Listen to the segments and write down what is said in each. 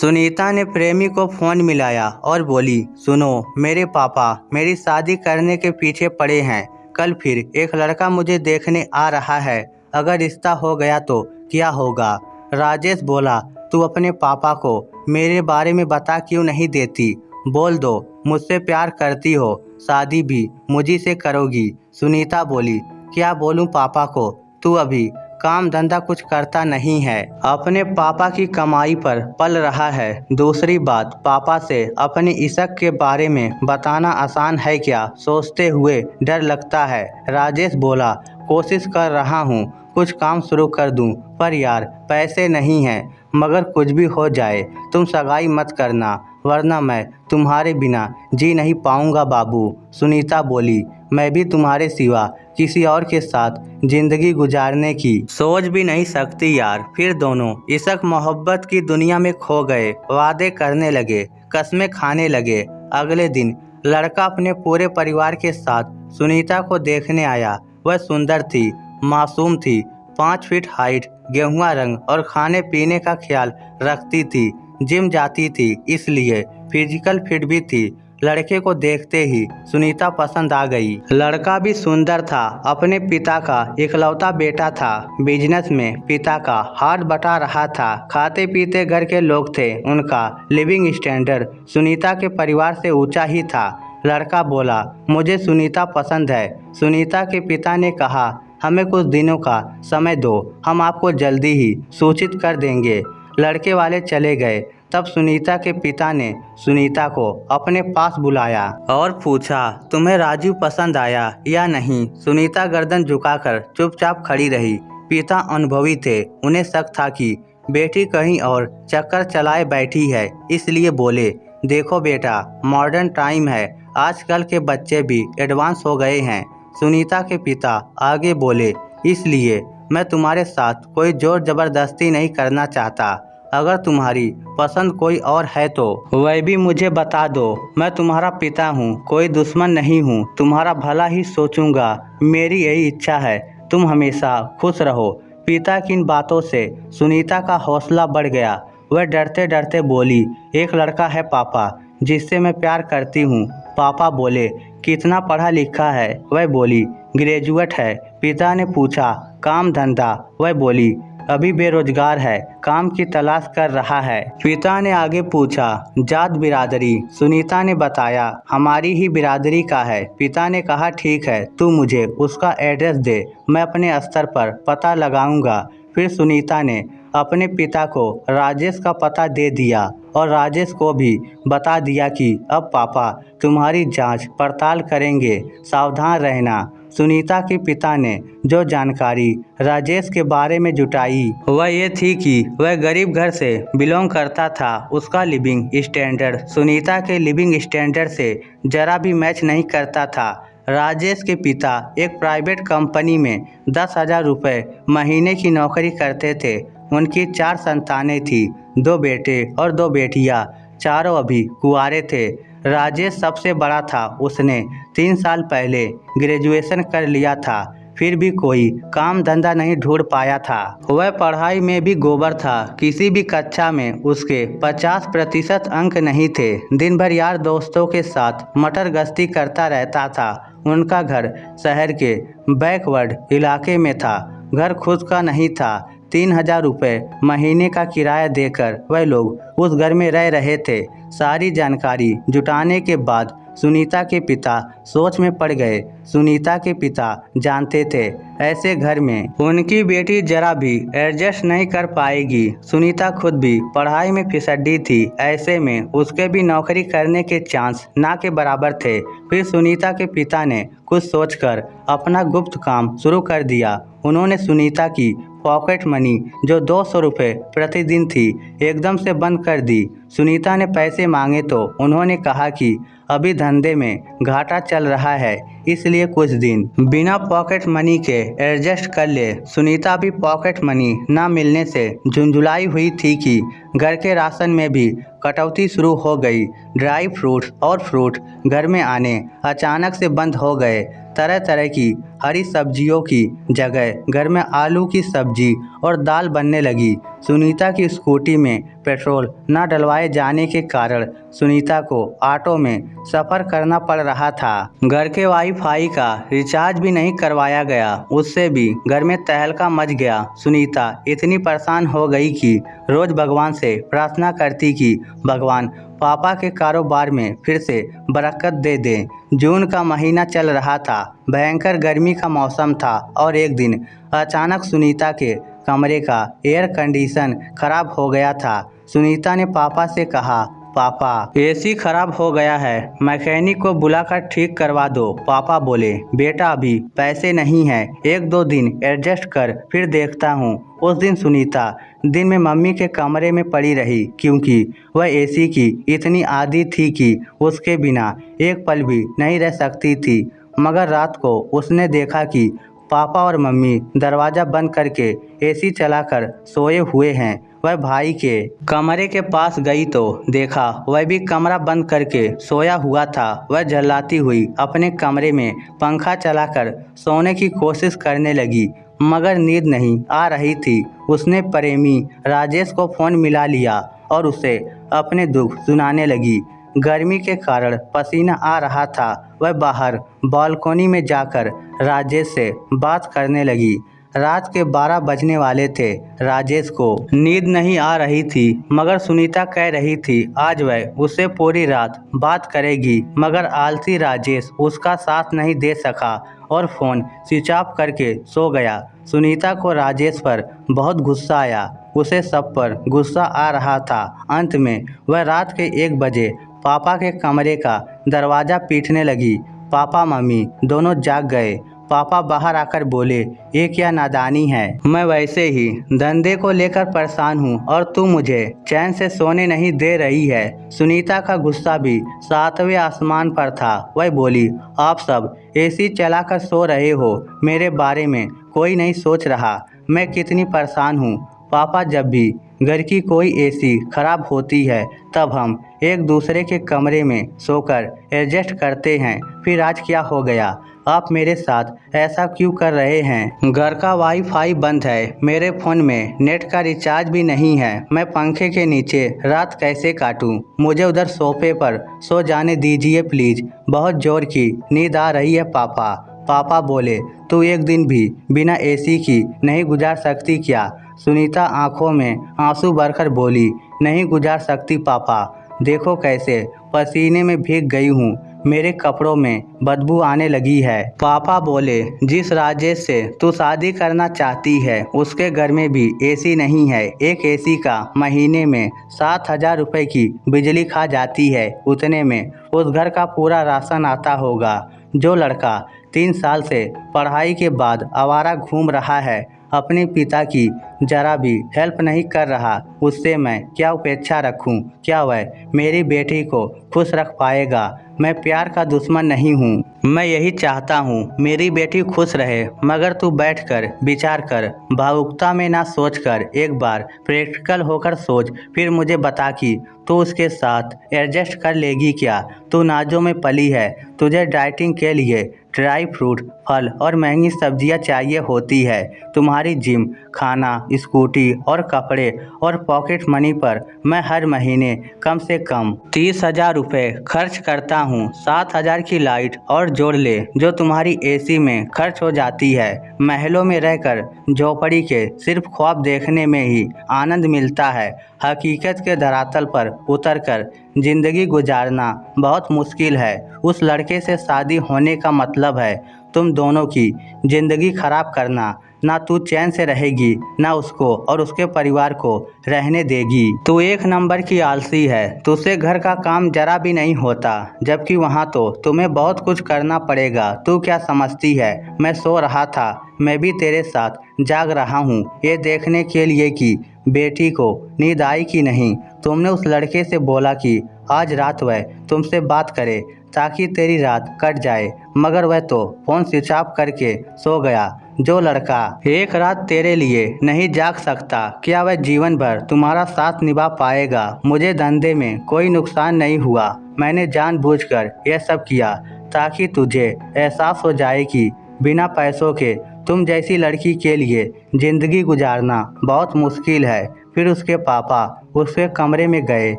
सुनीता ने प्रेमी को फोन मिलाया और बोली, सुनो मेरे पापा मेरी शादी करने के पीछे पड़े हैं। कल फिर एक लड़का मुझे देखने आ रहा है। अगर रिश्ता हो गया तो क्या होगा। राजेश बोला, तू अपने पापा को मेरे बारे में बता क्यों नहीं देती। बोल दो मुझसे प्यार करती हो, शादी भी मुझी से करोगी। सुनीता बोली, क्या बोलूं पापा को, तू अभी काम धंधा कुछ करता नहीं है, अपने पापा की कमाई पर पल रहा है। दूसरी बात, पापा से अपनी इश्क के बारे में बताना आसान है क्या, सोचते हुए डर लगता है। राजेश बोला, कोशिश कर रहा हूँ कुछ काम शुरू कर दूँ, पर यार पैसे नहीं हैं। मगर कुछ भी हो जाए तुम सगाई मत करना, वरना मैं तुम्हारे बिना जी नहीं पाऊंगा बाबू। सुनीता बोली, मैं भी तुम्हारे सिवा किसी और के साथ जिंदगी गुजारने की सोच भी नहीं सकती यार। फिर दोनों इश्क मोहब्बत की दुनिया में खो गए, वादे करने लगे, कस्में खाने लगे। अगले दिन लड़का अपने पूरे परिवार के साथ सुनीता को देखने आया। वह सुंदर थी, मासूम थी, 5 फीट हाइट, गेहुआ रंग और खाने पीने का ख्याल रखती थी। जिम जाती थी, इसलिए फिजिकल फिट भी थी। लड़के को देखते ही सुनीता पसंद आ गई। लड़का भी सुंदर था, अपने पिता का इकलौता बेटा था, बिजनेस में पिता का हाथ बटा रहा था। खाते पीते घर के लोग थे, उनका लिविंग स्टैंडर्ड सुनीता के परिवार से ऊंचा ही था। लड़का बोला, मुझे सुनीता पसंद है। सुनीता के पिता ने कहा, हमें कुछ दिनों का समय दो, हम आपको जल्दी ही सूचित कर देंगे। लड़के वाले चले गए। तब सुनीता के पिता ने सुनीता को अपने पास बुलाया और पूछा, तुम्हें राजू पसंद आया या नहीं। सुनीता गर्दन झुकाकर चुपचाप खड़ी रही। पिता अनुभवी थे, उन्हें शक था कि बेटी कहीं और चक्कर चलाए बैठी है, इसलिए बोले, देखो बेटा, मॉडर्न टाइम है, आजकल के बच्चे भी एडवांस हो गए हैं। सुनीता के पिता आगे बोले, इसलिए मैं तुम्हारे साथ कोई जोर जबरदस्ती नहीं करना चाहता। अगर तुम्हारी पसंद कोई और है तो वह भी मुझे बता दो। मैं तुम्हारा पिता हूँ, कोई दुश्मन नहीं हूँ, तुम्हारा भला ही सोचूंगा। मेरी यही इच्छा है, तुम हमेशा खुश रहो। पिता की इन बातों से सुनीता का हौसला बढ़ गया। वह डरते डरते बोली, एक लड़का है पापा जिससे मैं प्यार करती हूँ। पापा बोले, कितना पढ़ा लिखा है। वह बोली, ग्रेजुएट है। पिता ने पूछा, काम धंधा। वह बोली, अभी बेरोजगार है, काम की तलाश कर रहा है। पिता ने आगे पूछा, जात बिरादरी। सुनीता ने बताया, हमारी ही बिरादरी का है। पिता ने कहा, ठीक है, तू मुझे उसका एड्रेस दे, मैं अपने स्तर पर पता लगाऊंगा। फिर सुनीता ने अपने पिता को राजेश का पता दे दिया और राजेश को भी बता दिया कि अब पापा तुम्हारी जांच पड़ताल करेंगे, सावधान रहना। सुनीता के पिता ने जो जानकारी राजेश के बारे में जुटाई वह ये थी कि वह गरीब घर से बिलोंग करता था। उसका लिविंग स्टैंडर्ड सुनीता के लिविंग स्टैंडर्ड से जरा भी मैच नहीं करता था। राजेश के पिता एक प्राइवेट कंपनी में 10,000 रुपये महीने की नौकरी करते थे। उनकी 4 संतानें थी, 2 बेटे और 2 बेटियां, चारों अभी कुंवारे थे। राजेश सबसे बड़ा था, उसने 3 साल पहले ग्रेजुएशन कर लिया था, फिर भी कोई काम धंधा नहीं ढूंढ पाया था। वह पढ़ाई में भी गोबर था, किसी भी कक्षा में उसके 50% अंक नहीं थे। दिन भर यार दोस्तों के साथ मटर गश्ती करता रहता था। उनका घर शहर के बैकवर्ड इलाके में था, घर खुद का नहीं था। 3,000 रुपये महीने का किराया देकर वह लोग उस घर में रह रहे थे। सारी जानकारी जुटाने के बाद सुनीता के पिता सोच में पड़ गए। सुनीता के पिता जानते थे ऐसे घर में उनकी बेटी जरा भी एडजस्ट नहीं कर पाएगी। सुनीता खुद भी पढ़ाई में फिसड्डी थी, ऐसे में उसके भी नौकरी करने के चांस ना के बराबर थे। फिर सुनीता के पिता ने कुछ सोचकर अपना गुप्त काम शुरू कर दिया। उन्होंने सुनीता की पॉकेट मनी जो 200 रुपये प्रतिदिन थी एकदम से बंद कर दी। सुनीता ने पैसे मांगे तो उन्होंने कहा कि अभी धंधे में घाटा चल रहा है, इसलिए कुछ दिन बिना पॉकेट मनी के एडजस्ट कर ले। सुनीता भी पॉकेट मनी ना मिलने से झुंझुलाई हुई थी कि घर के राशन में भी कटौती शुरू हो गई। ड्राई फ्रूट्स और फ्रूट घर में आने अचानक से बंद हो गए। तरह तरह की हरी सब्जियों की जगह घर में आलू की सब्जी और दाल बनने लगी। सुनीता की स्कूटी में पेट्रोल न डलवाए जाने के कारण सुनीता को ऑटो में सफ़र करना पड़ रहा था। घर के वाईफाई का रिचार्ज भी नहीं करवाया गया, उससे भी घर में तहलका मच गया। सुनीता इतनी परेशान हो गई कि रोज भगवान से प्रार्थना करती कि भगवान पापा के कारोबार में फिर से बरकत दे दें। जून का महीना चल रहा था, भयंकर गर्मी का मौसम था और एक दिन अचानक सुनीता के कमरे का एयर कंडीशन खराब हो गया था। सुनीता ने पापा से कहा, पापा एसी खराब हो गया है, मैकेनिक को बुलाकर ठीक करवा दो। पापा बोले, बेटा अभी पैसे नहीं हैं, 1-2 दिन एडजस्ट कर फिर देखता हूँ। उस दिन सुनीता दिन में मम्मी के कमरे में पड़ी रही, क्योंकि वह एसी की इतनी आदी थी कि उसके बिना एक पल भी नहीं रह सकती थी। मगर रात को उसने देखा कि पापा और मम्मी दरवाज़ा बंद करके एसी चलाकर सोए हुए हैं। वह भाई के कमरे के पास गई तो देखा वह भी कमरा बंद करके सोया हुआ था। वह झल्लाती हुई अपने कमरे में पंखा चलाकर सोने की कोशिश करने लगी, मगर नींद नहीं आ रही थी। उसने प्रेमी राजेश को फ़ोन मिला लिया और उसे अपने दुख सुनाने लगी। गर्मी के कारण पसीना आ रहा था। वह बाहर बालकनी में जाकर राजेश से बात करने लगी। रात के 12 बजने वाले थे। राजेश को नींद नहीं आ रही थी, मगर सुनीता कह रही थी आज वह उससे पूरी रात बात करेगी। मगर आलसी राजेश उसका साथ नहीं दे सका और फ़ोन स्विच ऑफ करके सो गया। सुनीता को राजेश पर बहुत गुस्सा आया। उसे सब पर गुस्सा आ रहा था। अंत में वह रात के 1 बजे पापा के कमरे का दरवाज़ा पीटने लगी। पापा मम्मी दोनों जाग गए। पापा बाहर आकर बोले, ये क्या नादानी है, मैं वैसे ही धंधे को लेकर परेशान हूँ और तू मुझे चैन से सोने नहीं दे रही है। सुनीता का गुस्सा भी 7वें आसमान पर था। वह बोली, आप सब एसी चलाकर सो रहे हो, मेरे बारे में कोई नहीं सोच रहा मैं कितनी परेशान हूँ। पापा जब भी घर की कोई एसी खराब होती है तब हम एक दूसरे के कमरे में सोकर एडजस्ट करते हैं, फिर आज क्या हो गया, आप मेरे साथ ऐसा क्यों कर रहे हैं? घर का वाईफाई बंद है, मेरे फ़ोन में नेट का रिचार्ज भी नहीं है, मैं पंखे के नीचे रात कैसे काटूं? मुझे उधर सोफे पर सो जाने दीजिए प्लीज़, बहुत जोर की नींद आ रही है पापा। पापा बोले, तू एक दिन भी बिना एसी की नहीं गुजार सकती क्या? सुनीता आंखों में आंसू भरकर बोली, नहीं गुजार सकती पापा, देखो कैसे पसीने में भीग गई हूँ, मेरे कपड़ों में बदबू आने लगी है। पापा बोले, जिस राजेश से तू शादी करना चाहती है उसके घर में भी एसी नहीं है। एक एसी का महीने में 7,000 रुपये की बिजली खा जाती है, उतने में उस घर का पूरा राशन आता होगा। जो लड़का 3 साल से पढ़ाई के बाद आवारा घूम रहा है, अपने पिता की जरा भी हेल्प नहीं कर रहा, उससे मैं क्या अपेक्षा रखूं? क्या वह मेरी बेटी को खुश रख पाएगा? मैं प्यार का दुश्मन नहीं हूँ, मैं यही चाहता हूँ मेरी बेटी खुश रहे। मगर तू बैठकर विचार कर, भावुकता में ना सोचकर एक बार प्रैक्टिकल होकर सोच, फिर मुझे बता कि तू उसके साथ एडजस्ट कर लेगी क्या? तू नाजों में पली है, तुझे डाइटिंग के लिए ड्राई फ्रूट, फल और महंगी सब्जियां चाहिए होती है। तुम्हारी जिम, खाना, स्कूटी और कपड़े और पॉकेट मनी पर मैं हर महीने कम से कम 30,000 रुपये खर्च करता हूँ। 7,000 की लाइट और जोड़ ले जो तुम्हारी एसी में खर्च हो जाती है। महलों में रहकर झोपड़ी के सिर्फ ख्वाब देखने में ही आनंद मिलता है। हकीकत के धरातल पर उतरकर जिंदगी गुजारना बहुत मुश्किल है। उस लड़के से शादी होने का मतलब है तुम दोनों की जिंदगी खराब करना। ना तू चैन से रहेगी, ना उसको और उसके परिवार को रहने देगी। तू एक नंबर की आलसी है, तुझसे घर का काम जरा भी नहीं होता, जबकि वहाँ तो तुम्हें बहुत कुछ करना पड़ेगा। तू क्या समझती है मैं सो रहा था? मैं भी तेरे साथ जाग रहा हूँ, ये देखने के लिए कि बेटी को नींद आई कि नहीं। तुमने उस लड़के से बोला कि आज रात वह तुमसे बात करे ताकि तेरी रात कट जाए, मगर वह तो फ़ोन स्विच ऑफ करके सो गया। जो लड़का एक रात तेरे लिए नहीं जाग सकता, क्या वह जीवन भर तुम्हारा साथ निभा पाएगा? मुझे धंधे में कोई नुकसान नहीं हुआ, मैंने जानबूझकर यह सब किया ताकि तुझे एहसास हो जाए कि बिना पैसों के तुम जैसी लड़की के लिए ज़िंदगी गुजारना बहुत मुश्किल है। फिर उसके पापा उसके कमरे में गए,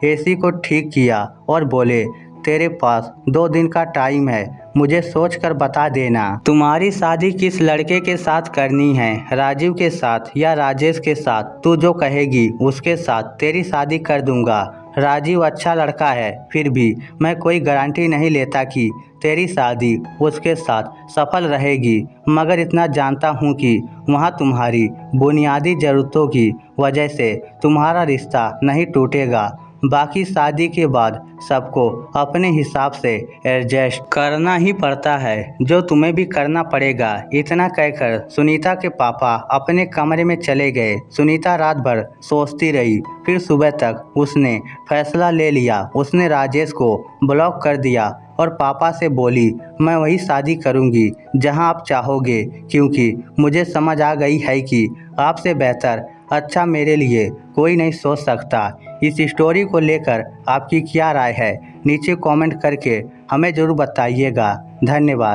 एसी को ठीक किया और बोले, तेरे पास 2 दिन का टाइम है, मुझे सोच कर बता देना तुम्हारी शादी किस लड़के के साथ करनी है, राजीव के साथ या राजेश के साथ। तू जो कहेगी उसके साथ तेरी शादी कर दूंगा। राजीव अच्छा लड़का है, फिर भी मैं कोई गारंटी नहीं लेता कि तेरी शादी उसके साथ सफल रहेगी, मगर इतना जानता हूँ कि वहाँ तुम्हारी बुनियादी ज़रूरतों की वजह से तुम्हारा रिश्ता नहीं टूटेगा। बाकी शादी के बाद सबको अपने हिसाब से एडजस्ट करना ही पड़ता है, जो तुम्हें भी करना पड़ेगा। इतना कहकर सुनीता के पापा अपने कमरे में चले गए। सुनीता रात भर सोचती रही, फिर सुबह तक उसने फैसला ले लिया। उसने राजेश को ब्लॉक कर दिया और पापा से बोली, मैं वही शादी करूंगी जहां आप चाहोगे, क्योंकि मुझे समझ आ गई है कि आपसे बेहतर अच्छा मेरे लिए कोई नहीं सोच सकता। इस स्टोरी को लेकर आपकी क्या राय है, नीचे कमेंट करके हमें ज़रूर बताइएगा। धन्यवाद।